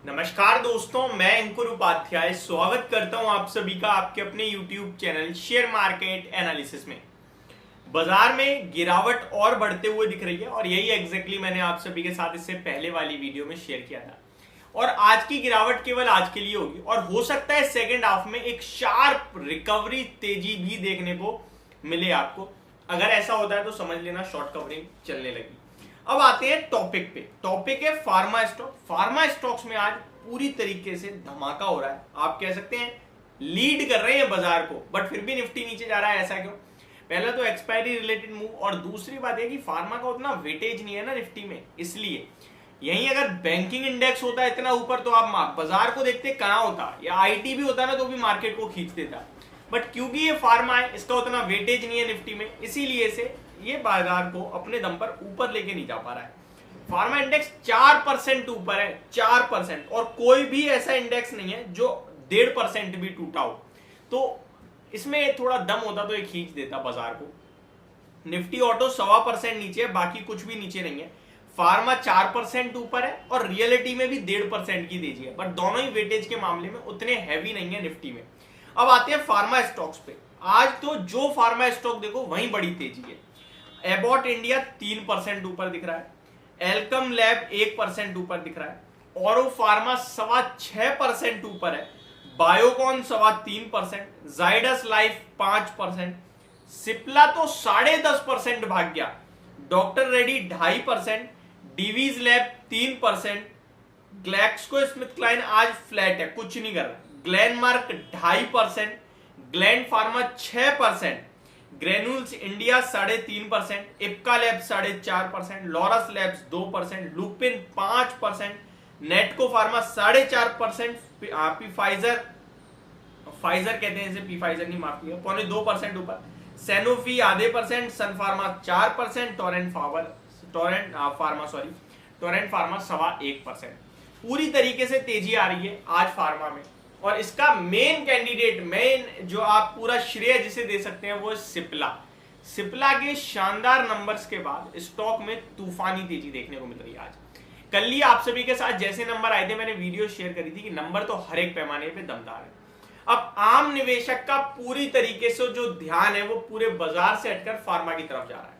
नमस्कार दोस्तों, मैं अंकुर उपाध्याय स्वागत करता हूं आप सभी का आपके अपने YouTube channel share market analysis में। बाजार में गिरावट और बढ़ते हुए दिख रही है और यही एग्जैक्टली मैंने आप सभी के साथ इससे पहले वाली वीडियो में शेयर किया था। और आज की गिरावट केवल आज के लिए होगी और हो सकता है सेकेंड हाफ में एक शार्प रिकवरी तेजी भी देखने को मिले आपको। अगर ऐसा होता है तो समझ लेना शॉर्ट कवरिंग चलने लगी। अब आते हैं टॉपिक पे। टॉपिक है फार्मा स्टॉक। फार्मा स्टॉक्स में आज पूरी तरीके से धमाका हो रहा है। आप कह सकते हैं लीड कर रहे हैं बाजार को, बट फिर भी निफ्टी नीचे जा रहा है। ऐसा क्यों? पहला तो एक्सपायरी रिलेटेड मूव और दूसरी बात है कि फार्मा का उतना वेटेज नहीं है ना निफ्टी में, इसलिए यहीं अगर बैंकिंग इंडेक्स होता है इतना ऊपर तो आप बाजार को देखते कहां होता, या आईटी भी होता ना तो भी मार्केट को खींच देता। बट क्योंकि ये फार्मा है, इसका उतना वेटेज नहीं है निफ्टी में, इसीलिए से ये बाजार को अपने दम पर ऊपर लेके नहीं जा पा रहा है। फार्मा इंडेक्स 4% ऊपर है, 4%, और कोई भी ऐसा इंडेक्स नहीं है जो 1.5% भी टूटा हो। तो इसमें थोड़ा दम होता तो ये खींच देता बाजार को। निफ्टी ऑटो 1.25% नीचे है, बाकी कुछ भी नीचे नहीं है। फार्मा 4% ऊपर है और रियलिटी में भी 1.5% की तेजी है, बट दोनों ही वेटेज के मामले में उतने हैवी नहीं है निफ्टी में। अब आते हैं फार्मा स्टॉक्स पे। आज तो जो फार्मा स्टॉक देखो वहीं बड़ी तेजी है। एबॉट इंडिया 3% ऊपर दिख रहा है, एल्कम लैब 1% ऊपर दिख रहा है, औरो फार्मा 6.25% ऊपर है, बायोकॉन 3.25%, जाइडस लाइफ 5%, सिप्ला तो 10.5% भाग गया, doctor ready 2.5%, Divi's lab 3%, GlaxoSmithKline आज फ्लैट है, कुछ नहीं कर रहा, Glenmark 2.5%, gland pharma 6%, granules India 3.5%, Ipca lab 4.5%, Laurus labs 2%, Lupin 5%, नेटको pharma 4.5%, Pfizer कहते हैं इसे, पी फाइजर नहीं, माफ किया, 2% ऊपर, सैनोफी 0.5%, सन फार्मा 4%, टोरेंट फार्मा 1% पूरी तरीके से तेजी आ रही है आज फार्मा में। और इसका मेन कैंडिडेट, जो आप पूरा श्रेय जिसे दे सकते हैं वो सिप्ला। सिप्ला के शानदार नंबर्स के बाद स्टॉक में तूफानी तेजी देखने को मिल रही है आज। कल ही आप सभी के साथ जैसे नंबर आए थे मैंने वीडियो शेयर करी थी कि नंबर तो हर एक पैमाने पे दमदार है। अब आम निवेशक का पूरी तरीके से जो ध्यान है वो पूरे बाजार से हटकर फार्मा की तरफ जा रहा है।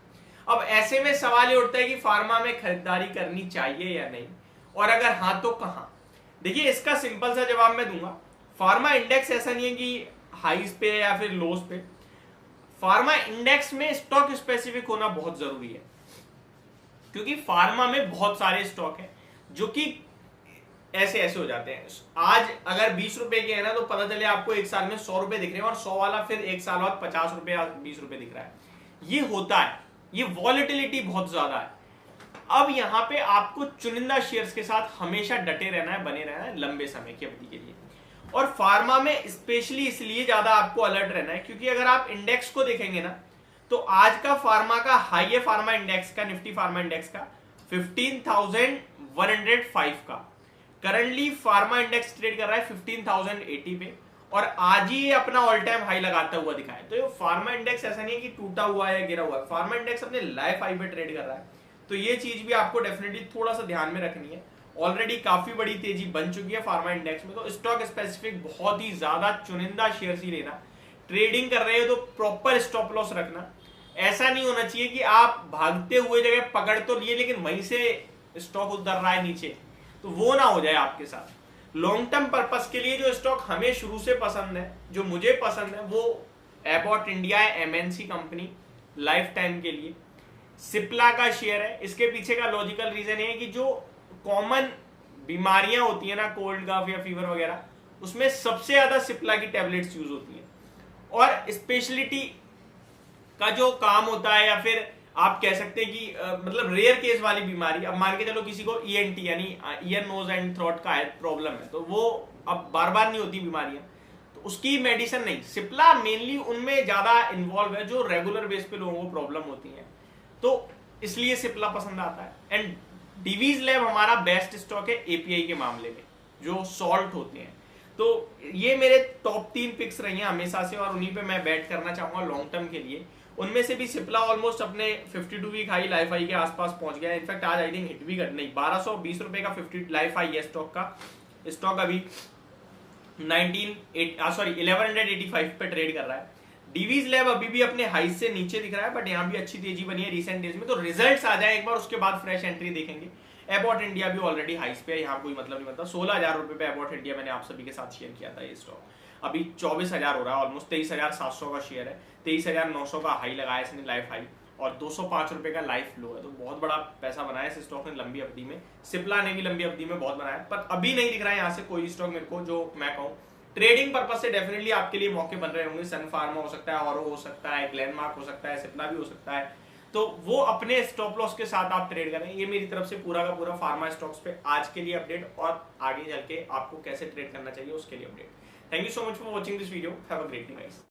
अब ऐसे में सवाल ये उठता है कि फार्मा में खरीदारी करनी चाहिए या नहीं, और अगर हाँ तो कहां। देखिए, इसका सिंपल सा जवाब मैं दूंगा। फार्मा इंडेक्स ऐसा नहीं है कि हाईज पे या फिर लोज पे। फार्मा इंडेक्स में स्टॉक स्पेसिफिक होना बहुत जरूरी है, क्योंकि फार्मा में बहुत सारे स्टॉक हैं जो कि ऐसे हो जाते हैं। आज अगर 20 रुपए के है ना तो पता चले आपको एक साल में 100 रुपए दिख रहे हैं, और 100 वाला फिर एक साल बाद 50 रुपए या 20 रुपए दिख रहा है। ये होता है, ये वॉलेटिलिटी बहुत ज्यादा है। अब यहां पे आपको चुनिंदा शेयर्स के साथ हमेशा डटे रहना है, बने रहना है लंबे समय की अवधि के लिए। और फार्मा में स्पेशली इसलिए ज्यादा आपको अलर्ट रहना है क्योंकि अगर आप इंडेक्स को देखेंगे ना तो आज का फार्मा का हाई है, फार्मा इंडेक्स का, निफ्टी फार्मा इंडेक्स का 15,105 का। करंटली फार्मा इंडेक्स ट्रेड कर रहा है 15,080 पे, और आज ही अपना ऑल टाइम हाई लगाता हुआ दिखा है। तो ये फार्मा इंडेक्स ऐसा नहीं है कि टूटा हुआ है या गिरा हुआ है, फार्मा इंडेक्स अपने लाइफ हाई पे ट्रेड कर रहा है। तो ये चीज भी आपको डेफिनेटली थोड़ा सा ध्यान में रखनी है। ऑलरेडी काफी बड़ी तेजी बन चुकी है फार्मा इंडेक्स में, तो स्टॉक स्पेसिफिक बहुत ही ज्यादा चुनिंदा शेयर ही लेना। ट्रेडिंग कर रहे हो तो प्रॉपर स्टॉप लॉस रखना। ऐसा नहीं होना चाहिए कि आप भागते हुए जगह पकड़ तो लिए लेकिन वहीं से स्टॉक उतर रहा है नीचे, तो वो ना हो जाए आपके साथ। लॉन्ग टर्म पर्पस के लिए जो स्टॉक हमें शुरू से पसंद है, जो मुझे पसंद है, वो एबॉट इंडिया है, एमएनसी कंपनी, लाइफ टाइम के लिए। सिप्ला का शेयर है। इसके पीछे का लॉजिकल रीजन है कि जो कॉमन बीमारियां होती है ना, कोल्ड कफ या फीवर वगैरह, उसमें सबसे ज्यादा सिप्ला की टैबलेट्स यूज होती है। और स्पेशलिटी का जो काम होता है, या फिर आप कह सकते हैं कि मतलब रेयर केस वाली बीमारी, अब मान के चलो किसी को ईएनटी यानी ईयर नोज एंड थ्रोट का प्रॉब्लम है, तो वो अब बार बार नहीं होती बीमारियां, तो उसकी मेडिसिन नहीं। सिप्ला मेनली उनमें ज्यादा इन्वॉल्व है जो रेगुलर बेस पे लोगों को प्रॉब्लम होती है, तो इसलिए सिप्ला पसंद आता है। एंड डीवीज लैब हमारा बेस्ट स्टॉक है एपीआई के मामले में, जो सॉल्ट होते हैं। तो ये मेरे टॉप 3 पिक्स रही हैं हमेशा से, और उन्हीं पे मैं बैट करना चाहूंगा लॉन्ग टर्म के लिए। उनमें से भी सिप्ला ऑलमोस्ट अपने 52 वीक हाई लाइफ हाई के आसपास पहुंच गया है। इनफैक्ट आज आई थिंक हिट भी कर नहीं, 1220 रुपए का 50 लाइफ हाई है स्टॉक का, स्टॉक अभी 1185 पे ट्रेड कर रहा है। डीवीज लैब अभी भी अपने हाई से नीचे दिख रहा है, बट यहाँ भी अच्छी तेजी बनी है रिसेंट डेज में। तो रिजल्ट्स आ जाए एक बार, उसके बाद फ्रेश एंट्री देखेंगे। एबॉट इंडिया भी ऑलरेडी हाइस पे है, यहाँ कोई मतलब नहीं बनता। 16,000 रुपए पे एबॉट इंडिया मैंने आप सभी के साथ शेयर किया था। ये स्टॉक अभी 24,000 हो रहा है, ऑलमोस्ट 23,700 का शेयर है। 23,900 का हाई लगाया इसने, लाइफ हाई, और 205 रुपए का लाइफ लो है। तो बहुत बड़ा पैसा बनाया इस स्टॉक ने लंबी अवधि में। सिप्ला ने भी लंबी अवधि में बहुत बनाया, पर अभी नहीं दिख रहा है यहाँ से कोई स्टॉक मेरे को जो मैं कहूँ ट्रेडिंग पर्पस से डेफिनेटली आपके लिए मौके बन रहे होंगे। सन फार्मा हो सकता है, ऑरो हो सकता है, ग्लेनमार्क हो सकता है, सिप्ला भी हो सकता है। तो वो अपने स्टॉप लॉस के साथ आप ट्रेड करें। ये मेरी तरफ से पूरा का पूरा फार्मा स्टॉक्स पे आज के लिए अपडेट, और आगे चल के आपको कैसे ट्रेड करना चाहिए उसके लिए update. Thank you so much for watching this video. Have a great day guys.